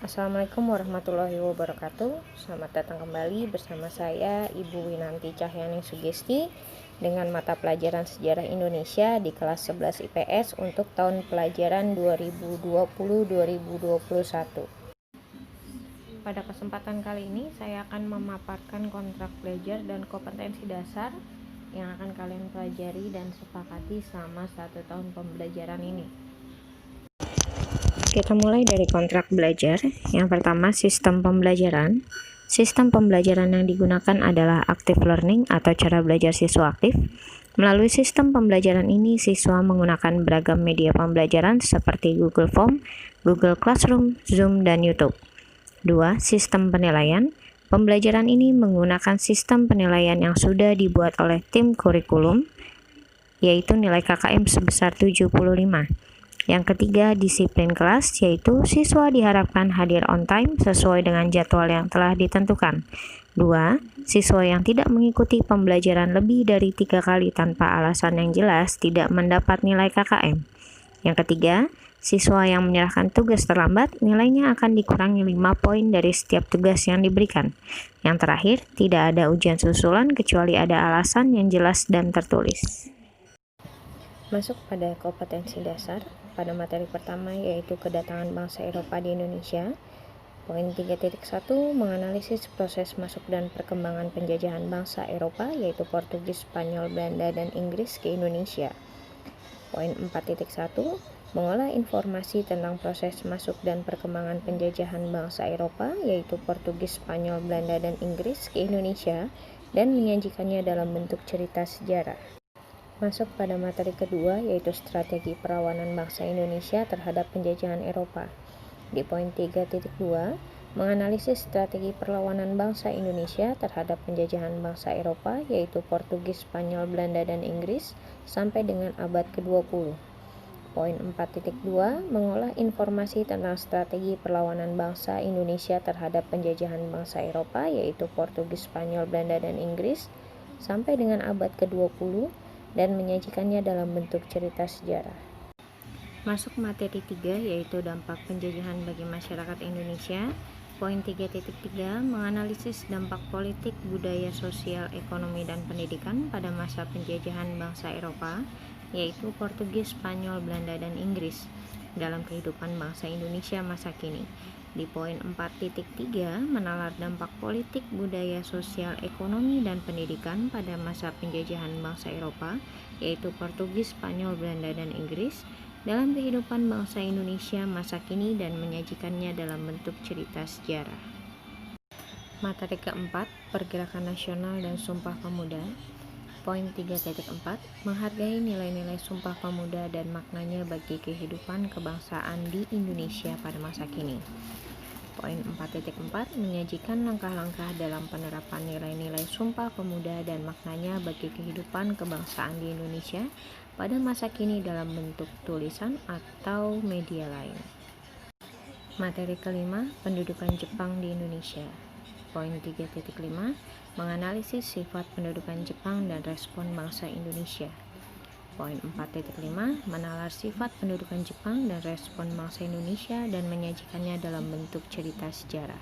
Assalamualaikum warahmatullahi wabarakatuh. Selamat datang kembali bersama saya Ibu Winanti Cahyani Sugesti dengan mata pelajaran Sejarah Indonesia di kelas 11 IPS untuk tahun pelajaran 2020-2021. Pada kesempatan kali ini saya akan memaparkan kontrak belajar dan kompetensi dasar yang akan kalian pelajari dan sepakati selama 1 tahun pembelajaran ini. Kita mulai dari kontrak belajar. Yang pertama, sistem pembelajaran. Sistem pembelajaran yang digunakan adalah active learning atau cara belajar siswa aktif. Melalui sistem pembelajaran ini, siswa menggunakan beragam media pembelajaran seperti Google Form, Google Classroom, Zoom, dan YouTube. 2. Sistem penilaian. Pembelajaran ini menggunakan sistem penilaian yang sudah dibuat oleh tim kurikulum, yaitu nilai KKM sebesar 75. Yang ketiga, disiplin kelas, yaitu siswa diharapkan hadir on time sesuai dengan jadwal yang telah ditentukan. 2. Siswa yang tidak mengikuti pembelajaran lebih dari 3 kali tanpa alasan yang jelas tidak mendapat nilai KKM. Yang ketiga, siswa yang menyerahkan tugas terlambat, nilainya akan dikurangi 5 poin dari setiap tugas yang diberikan. Yang terakhir, tidak ada ujian susulan kecuali ada alasan yang jelas dan tertulis. Masuk pada kompetensi dasar pada materi pertama, yaitu kedatangan bangsa Eropa di Indonesia. Poin 3.1 menganalisis proses masuk dan perkembangan penjajahan bangsa Eropa, yaitu Portugis, Spanyol, Belanda, dan Inggris ke Indonesia. Poin 4.1 mengolah informasi tentang proses masuk dan perkembangan penjajahan bangsa Eropa, yaitu Portugis, Spanyol, Belanda, dan Inggris ke Indonesia, dan menyajikannya dalam bentuk cerita sejarah. Masuk pada materi kedua, yaitu strategi perlawanan bangsa Indonesia terhadap penjajahan Eropa. Di poin 3.2, menganalisis strategi perlawanan bangsa Indonesia terhadap penjajahan bangsa Eropa, yaitu Portugis, Spanyol, Belanda, dan Inggris, sampai dengan abad ke-20. Poin 4.2, mengolah informasi tentang strategi perlawanan bangsa Indonesia terhadap penjajahan bangsa Eropa, yaitu Portugis, Spanyol, Belanda, dan Inggris, sampai dengan abad ke-20, dan menyajikannya dalam bentuk cerita sejarah. Masuk materi 3, yaitu dampak penjajahan bagi masyarakat Indonesia. Poin 3.3 menganalisis dampak politik, budaya, sosial, ekonomi, dan pendidikan pada masa penjajahan bangsa Eropa, yaitu Portugis, Spanyol, Belanda, dan Inggris, dalam kehidupan bangsa Indonesia masa kini. Di poin 4.3 menalar dampak politik, budaya, sosial, ekonomi, dan pendidikan pada masa penjajahan bangsa Eropa, yaitu Portugis, Spanyol, Belanda, dan Inggris, dalam kehidupan bangsa Indonesia masa kini dan menyajikannya dalam bentuk cerita sejarah. Materi keempat, pergerakan nasional dan Sumpah Pemuda. Poin 3.4 menghargai nilai-nilai Sumpah Pemuda dan maknanya bagi kehidupan kebangsaan di Indonesia pada masa kini. Poin 4.4 menyajikan langkah-langkah dalam penerapan nilai-nilai Sumpah Pemuda dan maknanya bagi kehidupan kebangsaan di Indonesia pada masa kini dalam bentuk tulisan atau media lain. Materi kelima, pendudukan Jepang di Indonesia. Poin 3.5 menganalisis sifat pendudukan Jepang dan respon bangsa Indonesia. Poin 4.5 menalar sifat pendudukan Jepang dan respon bangsa Indonesia dan menyajikannya dalam bentuk cerita sejarah.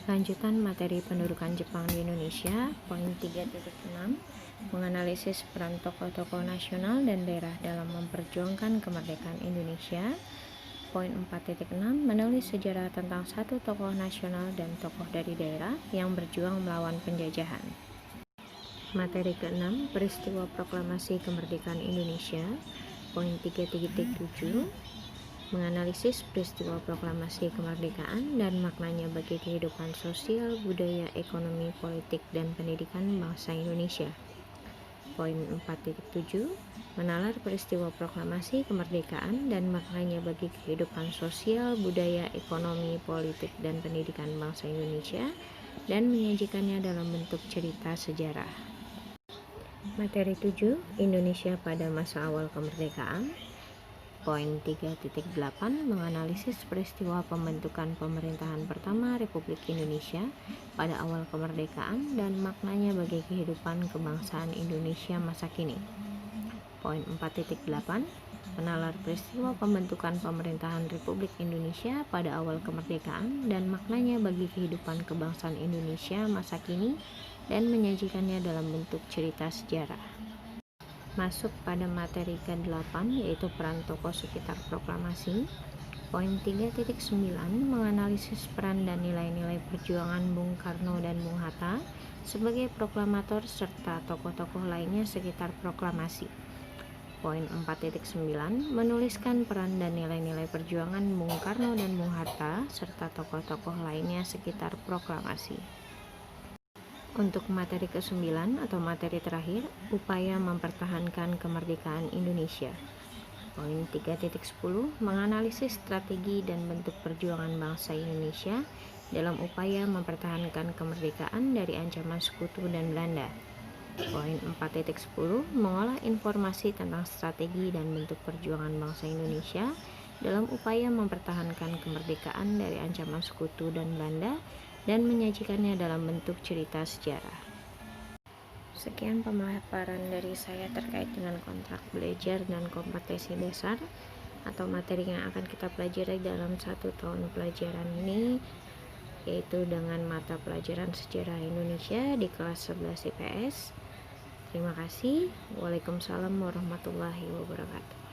Lanjutan materi pendudukan Jepang di Indonesia. Poin 3.6 menganalisis peran tokoh-tokoh nasional dan daerah dalam memperjuangkan kemerdekaan Indonesia. Poin 4.6 menulis sejarah tentang satu tokoh nasional dan tokoh dari daerah yang berjuang melawan penjajahan. Materi ke-6, peristiwa proklamasi kemerdekaan Indonesia. Poin 3.7 menganalisis peristiwa proklamasi kemerdekaan dan maknanya bagi kehidupan sosial, budaya, ekonomi, politik, dan pendidikan bangsa Indonesia. Poin 4.7 menalar peristiwa proklamasi kemerdekaan dan maknanya bagi kehidupan sosial, budaya, ekonomi, politik, dan pendidikan bangsa Indonesia dan menyajikannya dalam bentuk cerita sejarah. Materi 7, Indonesia pada masa awal kemerdekaan. Poin 3.8 menganalisis peristiwa pembentukan pemerintahan pertama Republik Indonesia pada awal kemerdekaan dan maknanya bagi kehidupan kebangsaan Indonesia masa kini. Poin 4.8, menalar peristiwa pembentukan pemerintahan Republik Indonesia pada awal kemerdekaan dan maknanya bagi kehidupan kebangsaan Indonesia masa kini dan menyajikannya dalam bentuk cerita sejarah. Masuk pada materi ke-8 yaitu peran tokoh sekitar proklamasi. Poin 3.9, menganalisis peran dan nilai-nilai perjuangan Bung Karno dan Bung Hatta sebagai proklamator serta tokoh-tokoh lainnya sekitar proklamasi. Poin 4.9, menuliskan peran dan nilai-nilai perjuangan Bung Karno dan Bung Hatta serta tokoh-tokoh lainnya sekitar proklamasi. Untuk materi ke-9 atau materi terakhir, upaya mempertahankan kemerdekaan Indonesia. Poin 3.10, menganalisis strategi dan bentuk perjuangan bangsa Indonesia dalam upaya mempertahankan kemerdekaan dari ancaman sekutu dan Belanda. Poin 4.10, mengolah informasi tentang strategi dan bentuk perjuangan bangsa Indonesia dalam upaya mempertahankan kemerdekaan dari ancaman sekutu dan Belanda dan menyajikannya dalam bentuk cerita sejarah. Sekian pemaparan dari saya terkait dengan kontrak belajar dan kompetensi dasar atau materi yang akan kita pelajari dalam 1 tahun pelajaran ini, yaitu dengan mata pelajaran sejarah Indonesia di kelas 11 IPS. Terima kasih. Waalaikumsalam warahmatullahi wabarakatuh.